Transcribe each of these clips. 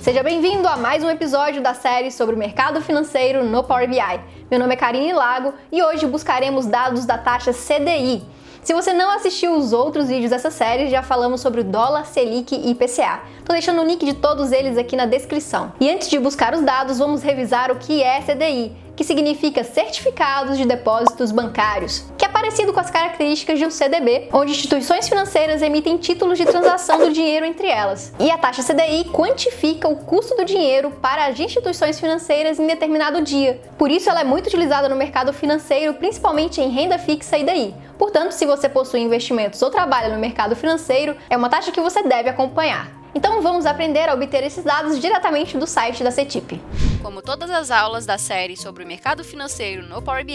Seja bem-vindo a mais um episódio da série sobre o mercado financeiro no Power BI. Meu nome é Karine Lago e hoje buscaremos dados da taxa CDI. Se você não assistiu os outros vídeos dessa série, já falamos sobre o dólar, Selic e IPCA. Tô deixando o link de todos eles aqui na descrição. E antes de buscar os dados, vamos revisar o que é CDI, que significa Certificados de Depósitos Bancários, que é parecido com as características de um CDB, onde instituições financeiras emitem títulos de transação do dinheiro entre elas. E a taxa CDI quantifica o custo do dinheiro para as instituições financeiras em determinado dia. Por isso ela é muito utilizada no mercado financeiro, principalmente em renda fixa e DI. Portanto, se você possui investimentos ou trabalha no mercado financeiro, é uma taxa que você deve acompanhar. Então vamos aprender a obter esses dados diretamente do site da CETIP. Como todas as aulas da série sobre o mercado financeiro no Power BI,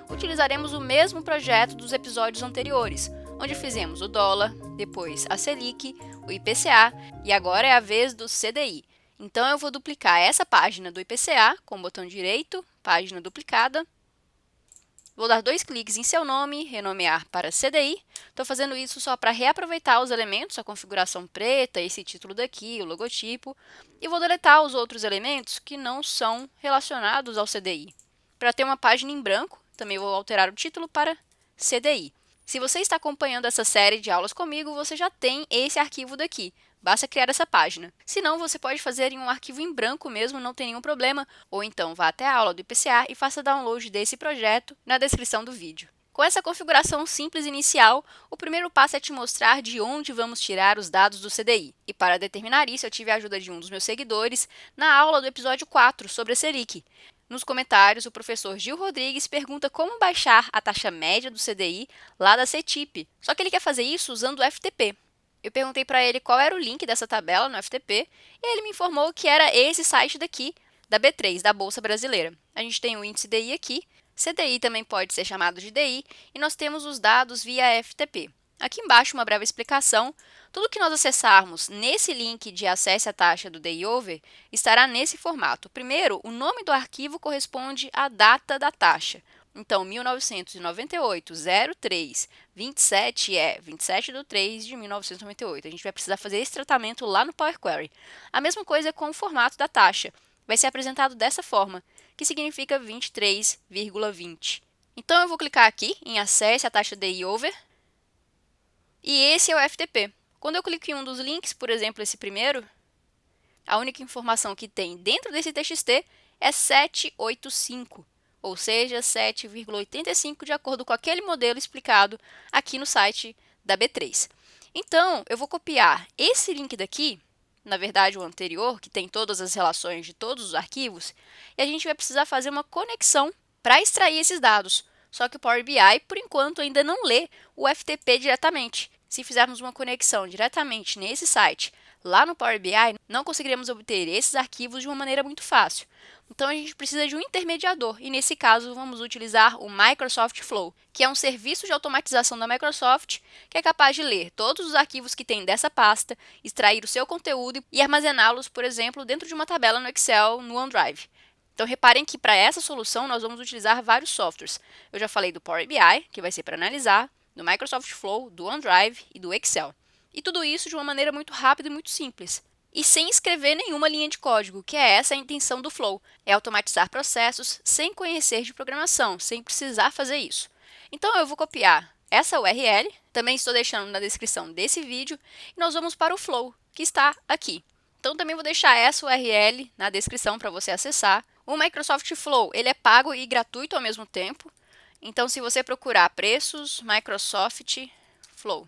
utilizaremos o mesmo projeto dos episódios anteriores, onde fizemos o dólar, depois a Selic, o IPCA e agora é a vez do CDI. Então eu vou duplicar essa página do IPCA com o botão direito, página duplicada. Vou dar 2 cliques em seu nome, renomear para CDI. Estou fazendo isso só para reaproveitar os elementos, a configuração preta, esse título daqui, o logotipo. E vou deletar os outros elementos que não são relacionados ao CDI. Para ter uma página em branco, também vou alterar o título para CDI. Se você está acompanhando essa série de aulas comigo, você já tem esse arquivo daqui. Basta criar essa página. Se não, você pode fazer em um arquivo em branco mesmo, não tem nenhum problema. Ou então vá até a aula do IPCA e faça download desse projeto na descrição do vídeo. Com essa configuração simples inicial, o primeiro passo é te mostrar de onde vamos tirar os dados do CDI. E para determinar isso, eu tive a ajuda de um dos meus seguidores na aula do episódio 4 sobre a Selic. Nos comentários, o professor Gil Rodrigues pergunta como baixar a taxa média do CDI lá da CETIP. Só que ele quer fazer isso usando o FTP. Eu perguntei para ele qual era o link dessa tabela no FTP e ele me informou que era esse site daqui, da B3, da Bolsa Brasileira. A gente tem o índice DI aqui, CDI também pode ser chamado de DI, e nós temos os dados via FTP. Aqui embaixo uma breve explicação. Tudo que nós acessarmos nesse link de acesse à taxa do DI Over estará nesse formato. Primeiro, o nome do arquivo corresponde à data da taxa. Então, 1998-03-27 é 27/3/1998. A gente vai precisar fazer esse tratamento lá no Power Query. A mesma coisa com o formato da taxa. Vai ser apresentado dessa forma, que significa 23,20. Então, eu vou clicar aqui em Acesse a taxa DI Over. E esse é o FTP. Quando eu clico em um dos links, por exemplo, esse primeiro, a única informação que tem dentro desse TXT é 785. Ou seja, 7,85 de acordo com aquele modelo explicado aqui no site da B3. Então, eu vou copiar esse link daqui, na verdade o anterior, que tem todas as relações de todos os arquivos, e a gente vai precisar fazer uma conexão para extrair esses dados. Só que o Power BI, por enquanto, ainda não lê o FTP diretamente. Se fizermos uma conexão diretamente nesse site, lá no Power BI, não conseguiremos obter esses arquivos de uma maneira muito fácil. Então, a gente precisa de um intermediador, e nesse caso, vamos utilizar o Microsoft Flow, que é um serviço de automatização da Microsoft, que é capaz de ler todos os arquivos que tem dessa pasta, extrair o seu conteúdo e armazená-los, por exemplo, dentro de uma tabela no Excel, no OneDrive. Então, reparem que para essa solução, nós vamos utilizar vários softwares. Eu já falei do Power BI, que vai ser para analisar, do Microsoft Flow, do OneDrive e do Excel. E tudo isso de uma maneira muito rápida e muito simples. E sem escrever nenhuma linha de código, que é essa a intenção do Flow, é automatizar processos sem conhecer de programação, sem precisar fazer isso. Então eu vou copiar essa URL, também estou deixando na descrição desse vídeo, e nós vamos para o Flow, que está aqui. Então também vou deixar essa URL na descrição para você acessar. O Microsoft Flow, ele é pago e gratuito ao mesmo tempo. Então se você procurar preços Microsoft Flow,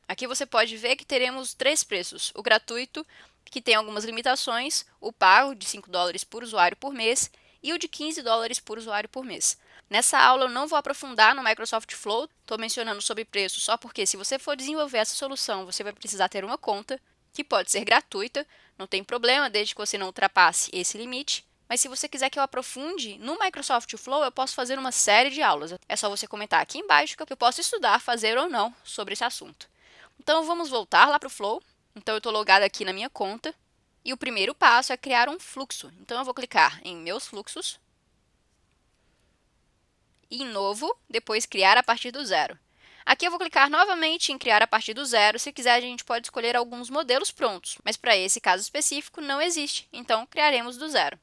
aqui você pode ver que teremos 3 preços. O gratuito, que tem algumas limitações, o pago de $5 por usuário por mês e o de $15 por usuário por mês. Nessa aula eu não vou aprofundar no Microsoft Flow, estou mencionando sobre preço só porque se você for desenvolver essa solução, você vai precisar ter uma conta, que pode ser gratuita, não tem problema, desde que você não ultrapasse esse limite. Mas se você quiser que eu aprofunde no Microsoft Flow, eu posso fazer uma série de aulas. É só você comentar aqui embaixo que eu posso estudar, fazer ou não sobre esse assunto. Então, vamos voltar lá para o Flow. Então, eu estou logada aqui na minha conta. E o primeiro passo é criar um fluxo. Então, eu vou clicar em Meus Fluxos. E em Novo, depois Criar a partir do zero. Aqui eu vou clicar novamente em criar a partir do zero. Se quiser, a gente pode escolher alguns modelos prontos, mas para esse caso específico não existe, então criaremos do zero.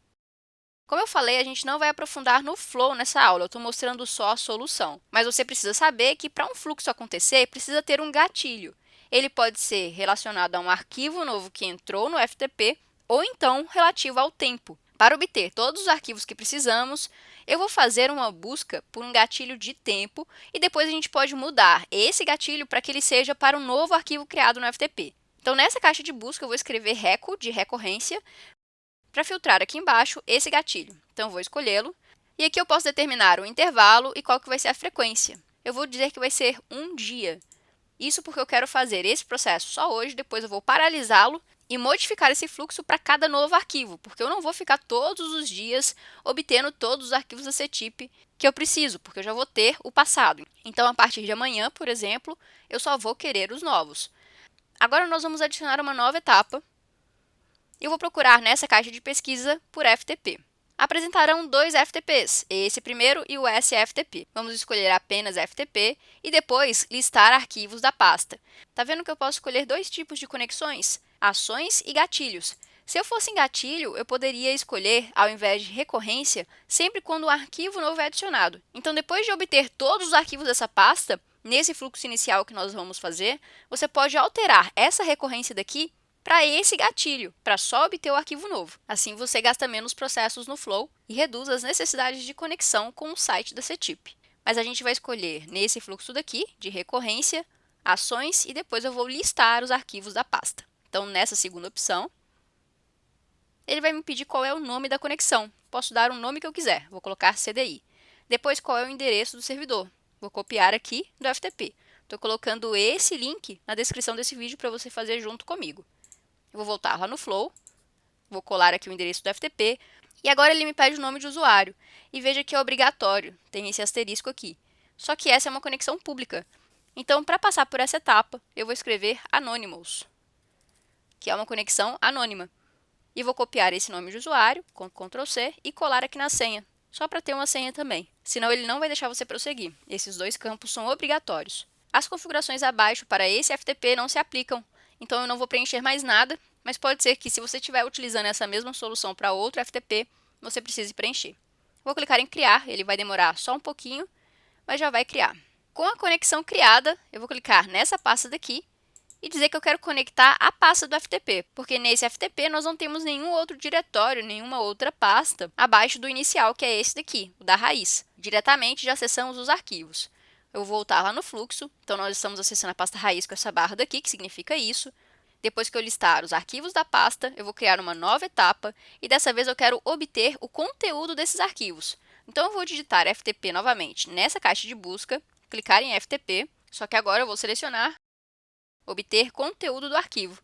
Como eu falei, a gente não vai aprofundar no flow nessa aula, eu estou mostrando só a solução. Mas você precisa saber que para um fluxo acontecer, precisa ter um gatilho. Ele pode ser relacionado a um arquivo novo que entrou no FTP ou então relativo ao tempo. Para obter todos os arquivos que precisamos, eu vou fazer uma busca por um gatilho de tempo e depois a gente pode mudar esse gatilho para que ele seja para um novo arquivo criado no FTP. Então, nessa caixa de busca, eu vou escrever reco de recorrência para filtrar aqui embaixo esse gatilho. Então, eu vou escolhê-lo e aqui eu posso determinar o intervalo e qual que vai ser a frequência. Eu vou dizer que vai ser um dia. Isso porque eu quero fazer esse processo só hoje, depois eu vou paralisá-lo e modificar esse fluxo para cada novo arquivo, porque eu não vou ficar todos os dias obtendo todos os arquivos da CTIP que eu preciso, porque eu já vou ter o passado. Então, a partir de amanhã, por exemplo, eu só vou querer os novos. Agora, nós vamos adicionar uma nova etapa. Eu vou procurar nessa caixa de pesquisa por FTP. Apresentarão dois FTPs, esse primeiro e o SFTP. Vamos escolher apenas FTP e depois listar arquivos da pasta. Tá vendo que eu posso escolher dois tipos de conexões? Ações e gatilhos. Se eu fosse em gatilho, eu poderia escolher, ao invés de recorrência, sempre quando um arquivo novo é adicionado. Então, depois de obter todos os arquivos dessa pasta, nesse fluxo inicial que nós vamos fazer, você pode alterar essa recorrência daqui para esse gatilho, para só obter o arquivo novo. Assim, você gasta menos processos no Flow e reduz as necessidades de conexão com o site da CTIP. Mas a gente vai escolher nesse fluxo daqui, de recorrência, ações, e depois eu vou listar os arquivos da pasta. Então, nessa segunda opção, ele vai me pedir qual é o nome da conexão. Posso dar um nome que eu quiser, vou colocar CDI. Depois, qual é o endereço do servidor. Vou copiar aqui do FTP. Estou colocando esse link na descrição desse vídeo para você fazer junto comigo. Eu vou voltar lá no Flow, vou colar aqui o endereço do FTP, e agora ele me pede o nome de usuário. E veja que é obrigatório, tem esse asterisco aqui. Só que essa é uma conexão pública. Então, para passar por essa etapa, eu vou escrever Anonymous, que é uma conexão anônima. E vou copiar esse nome de usuário, com Ctrl C, e colar aqui na senha, só para ter uma senha também. Senão ele não vai deixar você prosseguir. Esses dois campos são obrigatórios. As configurações abaixo para esse FTP não se aplicam, então eu não vou preencher mais nada, mas pode ser que se você estiver utilizando essa mesma solução para outro FTP, você precise preencher. Vou clicar em criar, ele vai demorar só um pouquinho, mas já vai criar. Com a conexão criada, eu vou clicar nessa pasta daqui e dizer que eu quero conectar a pasta do FTP, porque nesse FTP nós não temos nenhum outro diretório, nenhuma outra pasta abaixo do inicial, que é esse daqui, o da raiz. Diretamente já acessamos os arquivos. Eu vou voltar lá no fluxo, então nós estamos acessando a pasta raiz com essa barra daqui, que significa isso. Depois que eu listar os arquivos da pasta, eu vou criar uma nova etapa e dessa vez eu quero obter o conteúdo desses arquivos. Então eu vou digitar FTP novamente nessa caixa de busca, clicar em FTP, só que agora eu vou selecionar obter conteúdo do arquivo.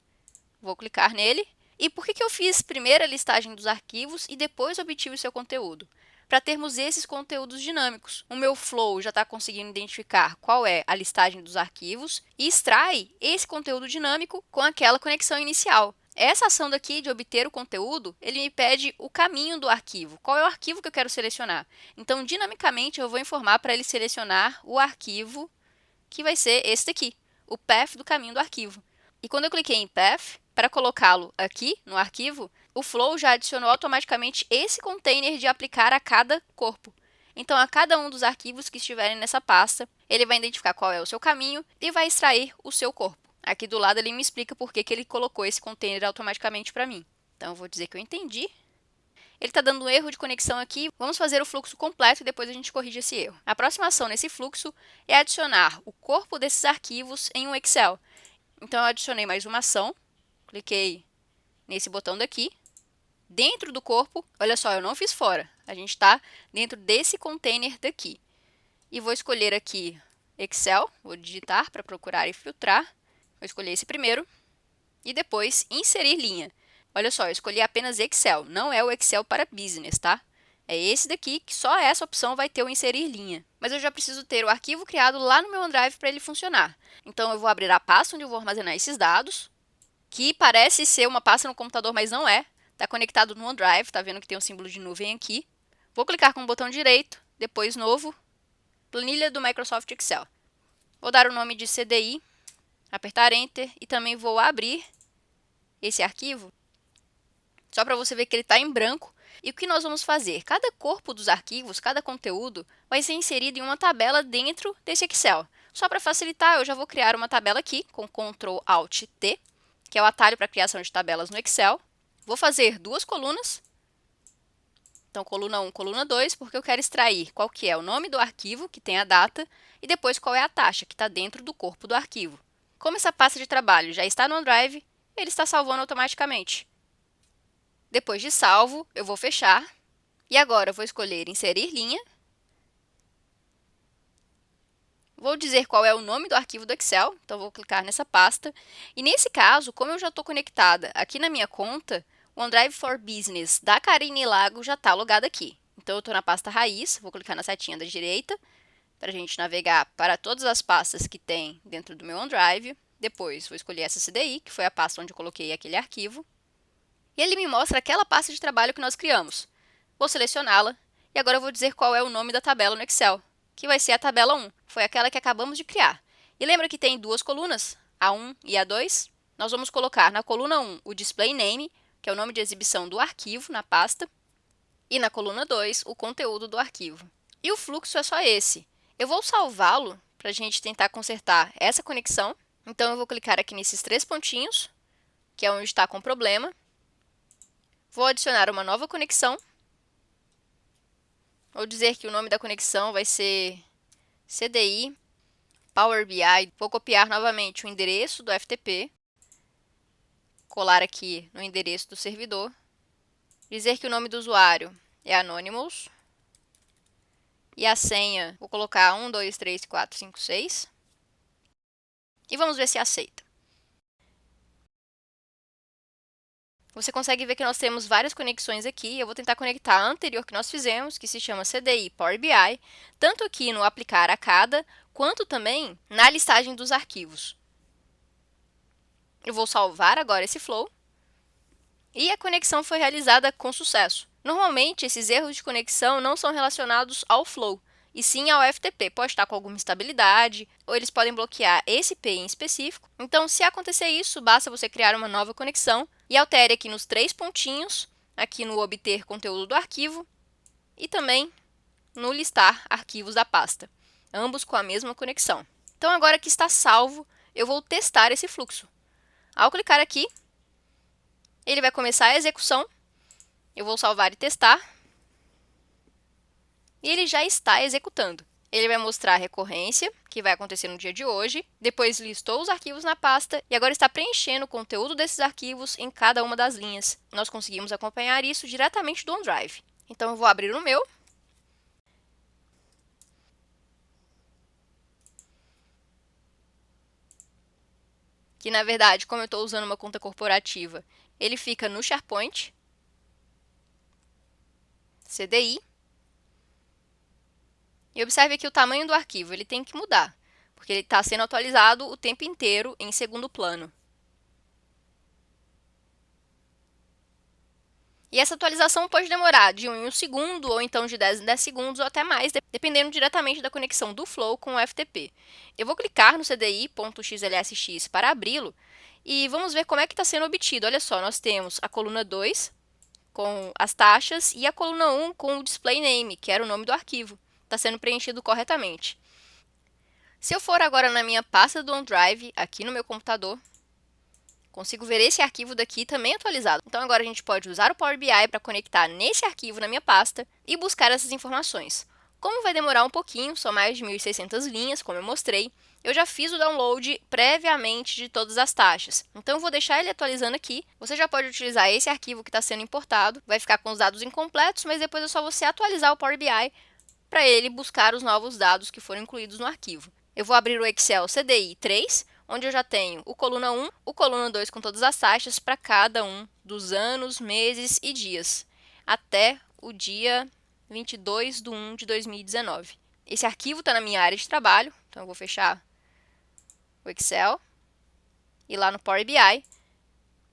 Vou clicar nele. E por que eu fiz primeiro a listagem dos arquivos e depois obtive o seu conteúdo? Para termos esses conteúdos dinâmicos. O meu Flow já está conseguindo identificar qual é a listagem dos arquivos e extrai esse conteúdo dinâmico com aquela conexão inicial. Essa ação daqui de obter o conteúdo, ele me pede o caminho do arquivo. Qual é o arquivo que eu quero selecionar? Então, dinamicamente, eu vou informar para ele selecionar o arquivo que vai ser esse daqui, o path do caminho do arquivo. E quando eu cliquei em path, para colocá-lo aqui no arquivo, o Flow já adicionou automaticamente esse container de aplicar a cada corpo. Então, a cada um dos arquivos que estiverem nessa pasta, ele vai identificar qual é o seu caminho e vai extrair o seu corpo. Aqui do lado ele me explica por que ele colocou esse container automaticamente para mim. Então, eu vou dizer que eu entendi. Ele está dando um erro de conexão aqui. Vamos fazer o fluxo completo e depois a gente corrige esse erro. A próxima ação nesse fluxo é adicionar o corpo desses arquivos em um Excel. Então, eu adicionei mais uma ação. Cliquei nesse botão daqui. Dentro do corpo, olha só, eu não fiz fora. A gente está dentro desse container daqui. E vou escolher aqui Excel. Vou digitar para procurar e filtrar. Vou escolher esse primeiro. E depois, inserir linha. Olha só, eu escolhi apenas Excel, não é o Excel para Business, tá? É esse daqui, que só essa opção vai ter o inserir linha. Mas eu já preciso ter o arquivo criado lá no meu OneDrive para ele funcionar. Então, eu vou abrir a pasta onde eu vou armazenar esses dados, que parece ser uma pasta no computador, mas não é. Está conectado no OneDrive, tá vendo que tem um símbolo de nuvem aqui. Vou clicar com o botão direito, depois novo, planilha do Microsoft Excel. Vou dar o nome de CDI, apertar Enter e também vou abrir esse arquivo, só para você ver que ele está em branco. E o que nós vamos fazer? Cada corpo dos arquivos, cada conteúdo, vai ser inserido em uma tabela dentro desse Excel. Só para facilitar, eu já vou criar uma tabela aqui com Ctrl Alt T, que é o atalho para a criação de tabelas no Excel. Vou fazer duas colunas. Então, coluna 1, coluna 2, porque eu quero extrair qual que é o nome do arquivo, que tem a data, e depois qual é a taxa, que está dentro do corpo do arquivo. Como essa pasta de trabalho já está no OneDrive, ele está salvando automaticamente. Depois de salvo, eu vou fechar. E agora eu vou escolher Inserir linha. Vou dizer qual é o nome do arquivo do Excel, então vou clicar nessa pasta. E nesse caso, como eu já estou conectada aqui na minha conta, o OneDrive for Business da Karine Lago já está logado aqui. Então eu estou na pasta raiz, vou clicar na setinha da direita, para a gente navegar para todas as pastas que tem dentro do meu OneDrive. Depois vou escolher essa CDI, que foi a pasta onde eu coloquei aquele arquivo. E ele me mostra aquela pasta de trabalho que nós criamos. Vou selecioná-la e agora eu vou dizer qual é o nome da tabela no Excel, que vai ser a tabela 1, foi aquela que acabamos de criar. E lembra que tem duas colunas, A1 e A2? Nós vamos colocar na coluna 1 o display name, que é o nome de exibição do arquivo na pasta, e na coluna 2 o conteúdo do arquivo. E o fluxo é só esse. Eu vou salvá-lo para a gente tentar consertar essa conexão. Então eu vou clicar aqui nesses três pontinhos, que é onde está com problema. Vou adicionar uma nova conexão. Vou dizer que o nome da conexão vai ser CDI Power BI. Vou copiar novamente o endereço do FTP, colar aqui no endereço do servidor, dizer que o nome do usuário é Anonymous e a senha vou colocar 1, 2, 3, 4, 5, 6 e vamos ver se aceita. Você consegue ver que nós temos várias conexões aqui. Eu vou tentar conectar a anterior que nós fizemos, que se chama CDI Power BI, tanto aqui no aplicar a cada, quanto também na listagem dos arquivos. Eu vou salvar agora esse flow e a conexão foi realizada com sucesso. Normalmente, esses erros de conexão não são relacionados ao flow, e sim ao FTP. Pode estar com alguma instabilidade, ou eles podem bloquear esse IP em específico. Então, se acontecer isso, basta você criar uma nova conexão e altere aqui nos três pontinhos, aqui no obter conteúdo do arquivo e também no listar arquivos da pasta, ambos com a mesma conexão. Então, agora que está salvo, eu vou testar esse fluxo. Ao clicar aqui, ele vai começar a execução. Eu vou salvar e testar. E ele já está executando. Ele vai mostrar a recorrência, que vai acontecer no dia de hoje, depois listou os arquivos na pasta e agora está preenchendo o conteúdo desses arquivos em cada uma das linhas. Nós conseguimos acompanhar isso diretamente do OneDrive. Então eu vou abrir o meu. Que na verdade, como eu estou usando uma conta corporativa, ele fica no SharePoint. CDI. E observe que o tamanho do arquivo ele tem que mudar, porque ele está sendo atualizado o tempo inteiro em segundo plano. E essa atualização pode demorar de 1 em 1 segundo, ou então de 10 em 10 segundos, ou até mais, dependendo diretamente da conexão do Flow com o FTP. Eu vou clicar no cdi.xlsx para abri-lo, e vamos ver como é que está sendo obtido. Olha só, nós temos a coluna 2 com as taxas e a coluna 1 com o display name, que era o nome do arquivo. Está sendo preenchido corretamente. Se eu for agora na minha pasta do OneDrive, aqui no meu computador, consigo ver esse arquivo daqui também atualizado. Então agora a gente pode usar o Power BI para conectar nesse arquivo na minha pasta e buscar essas informações. Como vai demorar um pouquinho, são mais de 1.600 linhas, como eu mostrei, eu já fiz o download previamente de todas as taxas. Então eu vou deixar ele atualizando aqui. Você já pode utilizar esse arquivo que está sendo importado, vai ficar com os dados incompletos, mas depois é só você atualizar o Power BI para ele buscar os novos dados que foram incluídos no arquivo. Eu vou abrir o Excel CDI 3, onde eu já tenho o coluna 1, o coluna 2 com todas as taxas para cada um dos anos, meses e dias, até o dia 22/1/2019. Esse arquivo está na minha área de trabalho, então eu vou fechar o Excel e lá no Power BI.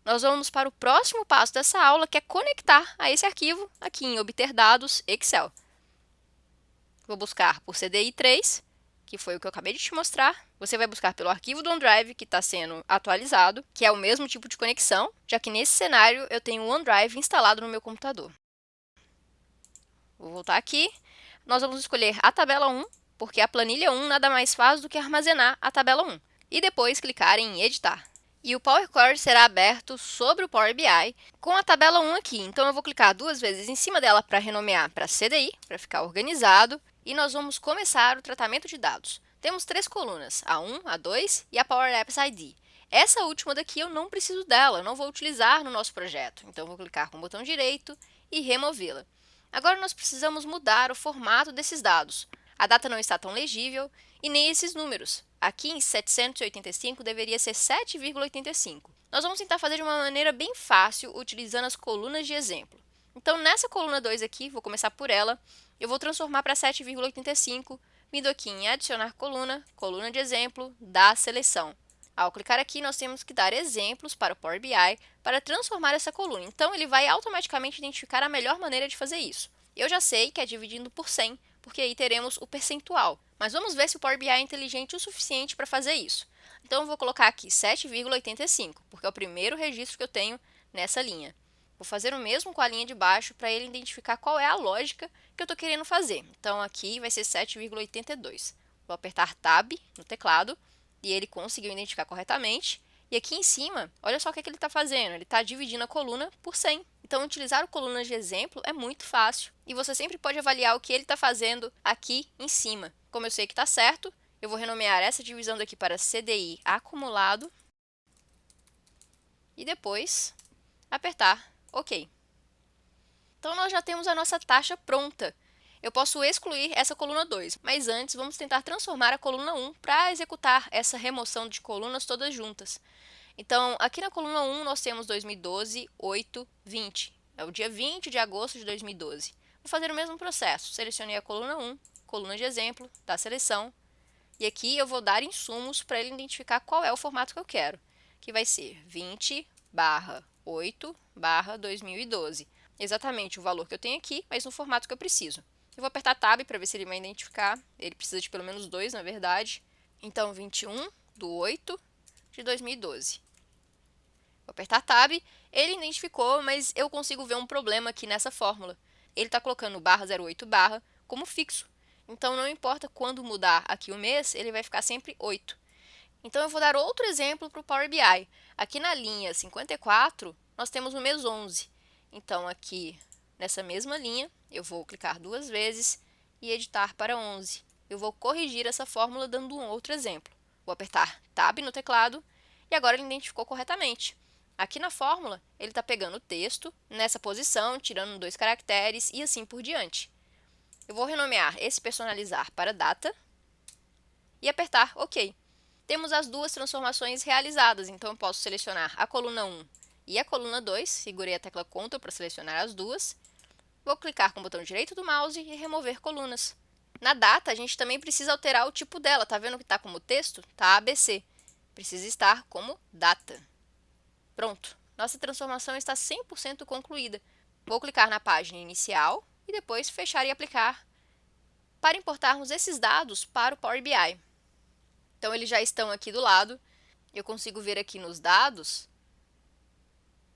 Nós vamos para o próximo passo dessa aula, que é conectar a esse arquivo aqui em Obter Dados Excel. Vou buscar por CDI 3, que foi o que eu acabei de te mostrar, você vai buscar pelo arquivo do OneDrive que está sendo atualizado, que é o mesmo tipo de conexão, já que nesse cenário eu tenho o OneDrive instalado no meu computador. Vou voltar aqui. Nós vamos escolher a tabela 1, porque a planilha 1 nada mais faz do que armazenar a tabela 1. E depois clicar em editar. E o Power Query será aberto sobre o Power BI com a tabela 1 aqui. Então eu vou clicar 2 vezes em cima dela para renomear para CDI, para ficar organizado. E nós vamos começar o tratamento de dados. Temos 3 colunas, a 1, a 2 e a Power Apps ID. Essa última daqui eu não preciso dela, eu não vou utilizar no nosso projeto. Então eu vou clicar com o botão direito e removê-la. Agora nós precisamos mudar o formato desses dados. A data não está tão legível e nem esses números. Aqui em 785 deveria ser 7,85. Nós vamos tentar fazer de uma maneira bem fácil, utilizando as colunas de exemplo. Então, nessa coluna 2 aqui, vou começar por ela, eu vou transformar para 7,85, vindo aqui em adicionar coluna, coluna de exemplo, da seleção. Ao clicar aqui, nós temos que dar exemplos para o Power BI para transformar essa coluna. Então, ele vai automaticamente identificar a melhor maneira de fazer isso. Eu já sei que é dividindo por 100, porque aí teremos o percentual. Mas vamos ver se o Power BI é inteligente o suficiente para fazer isso. Então, eu vou colocar aqui 7,85, porque é o primeiro registro que eu tenho nessa linha. Vou fazer o mesmo com a linha de baixo para ele identificar qual é a lógica que eu estou querendo fazer. Então, aqui vai ser 7,82. Vou apertar Tab no teclado e ele conseguiu identificar corretamente. E aqui em cima, olha só o que ele está fazendo. Ele está dividindo a coluna por 100. Então, utilizar o coluna de exemplo é muito fácil. E você sempre pode avaliar o que ele está fazendo aqui em cima. Como eu sei que está certo, eu vou renomear essa divisão daqui para CDI acumulado. E depois, apertar OK. Então, nós já temos a nossa taxa pronta. Eu posso excluir essa coluna 2, mas antes vamos tentar transformar a coluna 1 para executar essa remoção de colunas todas juntas. Então, aqui na coluna 1 nós temos 2012, 8, 20. É o dia 20 de agosto de 2012. Vou fazer o mesmo processo. Selecionei a coluna 1, coluna de exemplo, da seleção. E aqui eu vou dar insumos para ele identificar qual é o formato que eu quero, que vai ser 20/8/2012. Exatamente o valor que eu tenho aqui, mas no formato que eu preciso. Eu vou apertar Tab para ver se ele vai identificar. Ele precisa de pelo menos 2, na verdade. Então, 21/8/2012. Vou apertar Tab. Ele identificou, mas eu consigo ver um problema aqui nessa fórmula. Ele está colocando barra 08 barra como fixo. Então, não importa quando mudar aqui o mês, ele vai ficar sempre 8. Então, eu vou dar outro exemplo para o Power BI. Aqui na linha 54, nós temos o mês 11. Então, aqui nessa mesma linha, eu vou clicar 2 vezes e editar para 11. Eu vou corrigir essa fórmula dando um outro exemplo. Vou apertar Tab no teclado e agora ele identificou corretamente. Aqui na fórmula, ele está pegando o texto nessa posição, tirando 2 caracteres e assim por diante. Eu vou renomear esse personalizar para data e apertar OK. Temos as duas transformações realizadas, então eu posso selecionar a coluna 1 e a coluna 2, segurei a tecla Ctrl para selecionar as duas. Vou clicar com o botão direito do mouse e remover colunas. Na data, a gente também precisa alterar o tipo dela. Tá vendo que está como texto? Está ABC. Precisa estar como data. Pronto. Nossa transformação está 100% concluída. Vou clicar na página inicial e depois fechar e aplicar para importarmos esses dados para o Power BI. Então, eles já estão aqui do lado. Eu consigo ver aqui nos dados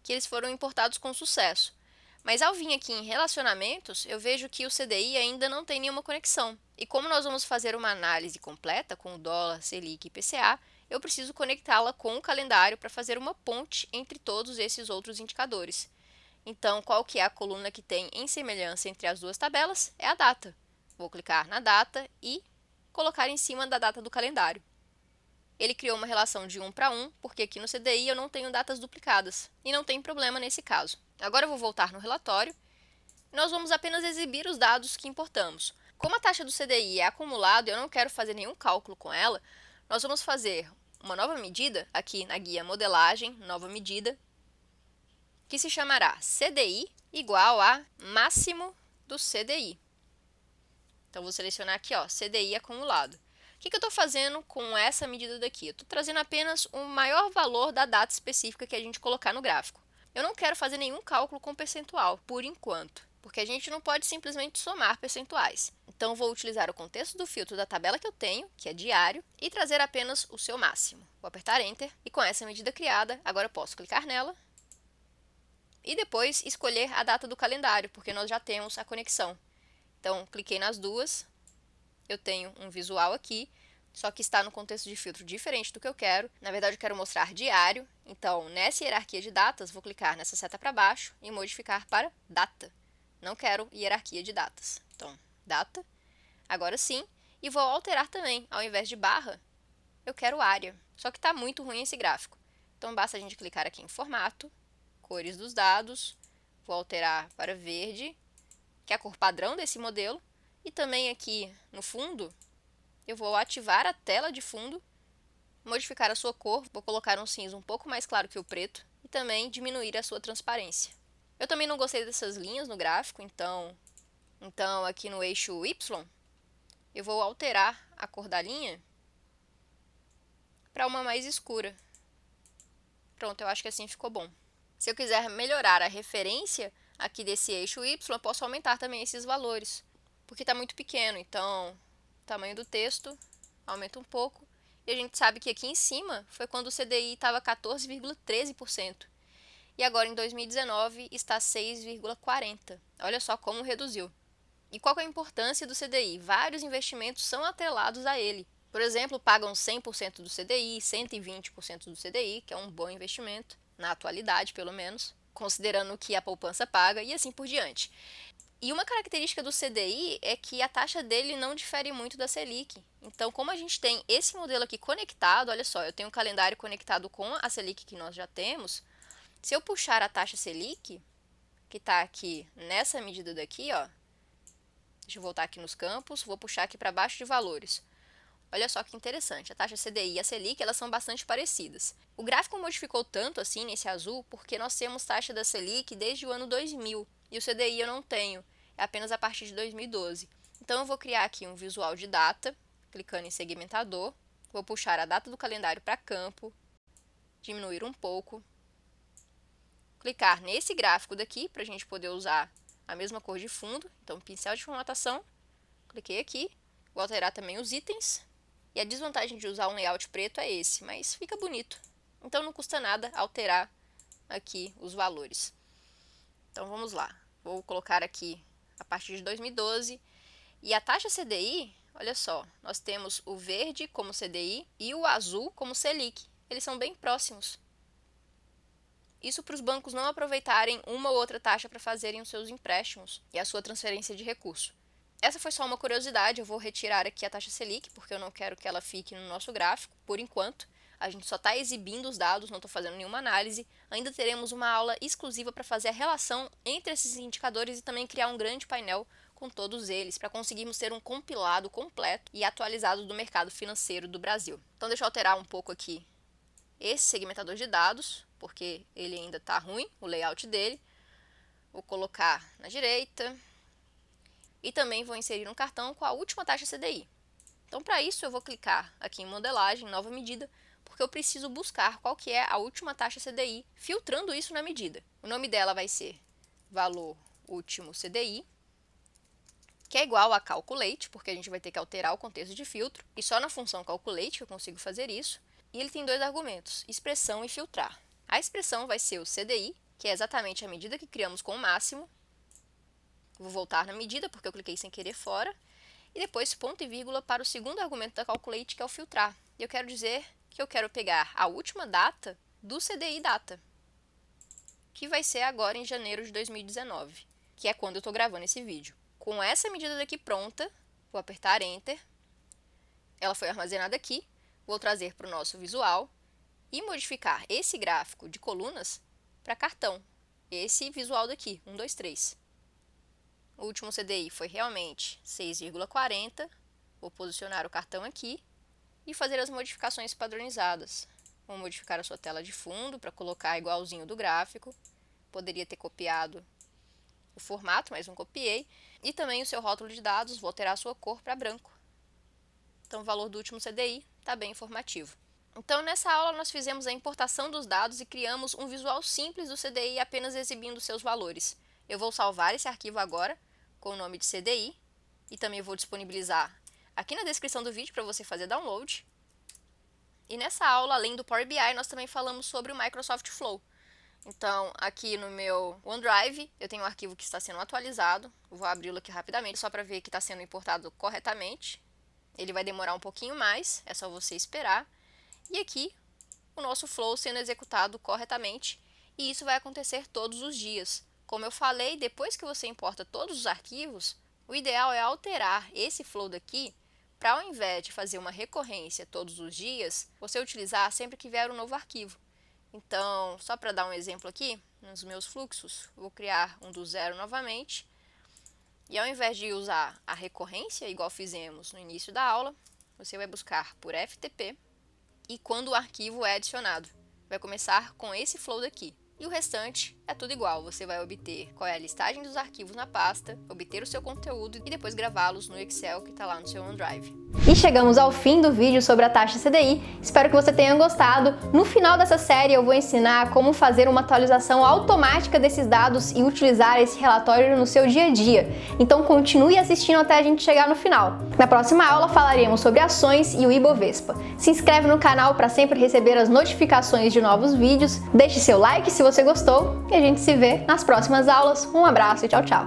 que eles foram importados com sucesso. Mas ao vir aqui em relacionamentos, eu vejo que o CDI ainda não tem nenhuma conexão. E como nós vamos fazer uma análise completa com o dólar, Selic e IPCA, eu preciso conectá-la com o calendário para fazer uma ponte entre todos esses outros indicadores. Então, qual que é a coluna que tem em semelhança entre as duas tabelas? É a data. Vou clicar na data e colocar em cima da data do calendário. Ele criou uma relação de 1 para 1, porque aqui no CDI eu não tenho datas duplicadas, e não tem problema nesse caso. Agora eu vou voltar no relatório, e nós vamos apenas exibir os dados que importamos. Como a taxa do CDI é acumulada e eu não quero fazer nenhum cálculo com ela, nós vamos fazer uma nova medida, aqui na guia Modelagem, nova medida, que se chamará CDI igual a máximo do CDI. Então, vou selecionar aqui, ó, CDI acumulado. O que eu estou fazendo com essa medida daqui? Eu estou trazendo apenas o maior valor da data específica que a gente colocar no gráfico. Eu não quero fazer nenhum cálculo com percentual, por enquanto. porque a gente não pode simplesmente somar percentuais. Então, vou utilizar o contexto do filtro da tabela que eu tenho, que é diário, e trazer apenas o seu máximo. Vou apertar Enter, e com essa medida criada, agora eu posso clicar nela, e depois escolher a data do calendário, porque nós já temos a conexão. Então, cliquei nas duas, eu tenho um visual aqui, só que está no contexto de filtro diferente do que eu quero. Na verdade, eu quero mostrar diário, então, nessa hierarquia de datas, vou clicar nessa seta para baixo e modificar para data. Não quero hierarquia de datas. Então, data, agora sim, e vou alterar também, ao invés de barra, eu quero área. Só que está muito ruim esse gráfico. Então, basta a gente clicar aqui em formato, cores dos dados, vou alterar para verde, que é a cor padrão desse modelo, e também aqui no fundo, eu vou ativar a tela de fundo, modificar a sua cor, vou colocar um cinza um pouco mais claro que o preto, e também diminuir a sua transparência. Eu também não gostei dessas linhas no gráfico, então aqui no eixo Y, eu vou alterar a cor da linha para uma mais escura. Pronto, eu acho que assim ficou bom. Se eu quiser melhorar a referência aqui desse eixo Y, eu posso aumentar também esses valores, porque está muito pequeno, então o tamanho do texto aumenta um pouco. E a gente sabe que aqui em cima foi quando o CDI estava 14,13%. E agora em 2019 está 6,40%. Olha só como reduziu. E qual é a importância do CDI? Vários investimentos são atrelados a ele. Por exemplo, pagam 100% do CDI, 120% do CDI, que é um bom investimento, na atualidade pelo menos, considerando o que a poupança paga e assim por diante. E uma característica do CDI é que a taxa dele não difere muito da Selic. Então, como a gente tem esse modelo aqui conectado, olha só, eu tenho um calendário conectado com a Selic que nós já temos. Se eu puxar a taxa Selic, que está aqui nessa medida daqui, ó, deixa eu voltar aqui nos campos, vou puxar aqui para baixo de valores. Olha só que interessante, a taxa CDI e a Selic, elas são bastante parecidas. O gráfico modificou tanto assim nesse azul porque nós temos taxa da Selic desde o ano 2000 e o CDI eu não tenho, é apenas a partir de 2012. Então eu vou criar aqui um visual de data, clicando em segmentador, vou puxar a data do calendário para campo, diminuir um pouco, clicar nesse gráfico daqui para a gente poder usar a mesma cor de fundo, então pincel de formatação, cliquei aqui, vou alterar também os itens. E a desvantagem de usar um layout preto é esse, mas fica bonito. Então não custa nada alterar aqui os valores. Então vamos lá. Vou colocar aqui a partir de 2012. E a taxa CDI, olha só, nós temos o verde como CDI e o azul como Selic. Eles são bem próximos. Isso para os bancos não aproveitarem uma ou outra taxa para fazerem os seus empréstimos e a sua transferência de recurso. Essa foi só uma curiosidade, eu vou retirar aqui a taxa Selic, porque eu não quero que ela fique no nosso gráfico, por enquanto. A gente só está exibindo os dados, não estou fazendo nenhuma análise. Ainda teremos uma aula exclusiva para fazer a relação entre esses indicadores e também criar um grande painel com todos eles, para conseguirmos ter um compilado completo e atualizado do mercado financeiro do Brasil. Então deixa eu alterar um pouco aqui esse segmentador de dados, porque ele ainda está ruim, o layout dele. Vou colocar na direita. E também vou inserir um cartão com a última taxa CDI. Então, para isso, eu vou clicar aqui em modelagem, nova medida, porque eu preciso buscar qual que é a última taxa CDI, filtrando isso na medida. O nome dela vai ser valor último CDI, que é igual a calculate, porque a gente vai ter que alterar o contexto de filtro, e só na função calculate eu consigo fazer isso. E ele tem dois argumentos, expressão e filtrar. A expressão vai ser o CDI, que é exatamente a medida que criamos com o máximo. Vou voltar na medida, porque eu cliquei sem querer fora. E depois ponto e vírgula para o segundo argumento da Calculate, que é o filtrar. E eu quero dizer que eu quero pegar a última data do CDI data, que vai ser agora em janeiro de 2019, que é quando eu estou gravando esse vídeo. Com essa medida daqui pronta, vou apertar Enter. Ela foi armazenada aqui. Vou trazer para o nosso visual e modificar esse gráfico de colunas para cartão. Esse visual daqui, 1, 2, 3. O último CDI foi realmente 6,40. Vou posicionar o cartão aqui e fazer as modificações padronizadas. Vou modificar a sua tela de fundo para colocar igualzinho do gráfico. Poderia ter copiado o formato, mas não copiei. E também o seu rótulo de dados, vou alterar a sua cor para branco. Então o valor do último CDI está bem informativo. Então nessa aula nós fizemos a importação dos dados e criamos um visual simples do CDI apenas exibindo seus valores. Eu vou salvar esse arquivo agora com o nome de CDI e também vou disponibilizar aqui na descrição do vídeo para você fazer download. E nessa aula, além do Power BI, nós também falamos sobre o Microsoft Flow. Então, aqui no meu OneDrive, eu tenho um arquivo que está sendo atualizado. Eu vou abri-lo aqui rapidamente, só para ver que está sendo importado corretamente. Ele vai demorar um pouquinho mais, é só você esperar. E aqui, o nosso Flow sendo executado corretamente. E isso vai acontecer todos os dias. Como eu falei, depois que você importa todos os arquivos, o ideal é alterar esse Flow daqui para, ao invés de fazer uma recorrência todos os dias, você utilizar sempre que vier um novo arquivo. Então, só para dar um exemplo aqui, nos meus fluxos, vou criar um do zero novamente. E ao invés de usar a recorrência, igual fizemos no início da aula, você vai buscar por FTP e quando o arquivo é adicionado, vai começar com esse flow daqui. E o restante é tudo igual, você vai obter qual é a listagem dos arquivos na pasta, obter o seu conteúdo e depois gravá-los no Excel que está lá no seu OneDrive. E chegamos ao fim do vídeo sobre a taxa CDI, espero que você tenha gostado. No final dessa série eu vou ensinar como fazer uma atualização automática desses dados e utilizar esse relatório no seu dia a dia. Então continue assistindo até a gente chegar no final. Na próxima aula falaremos sobre ações e o Ibovespa. Se inscreve no canal para sempre receber as notificações de novos vídeos, deixe seu like se você gostou e a gente se vê nas próximas aulas. Um abraço e tchau, tchau!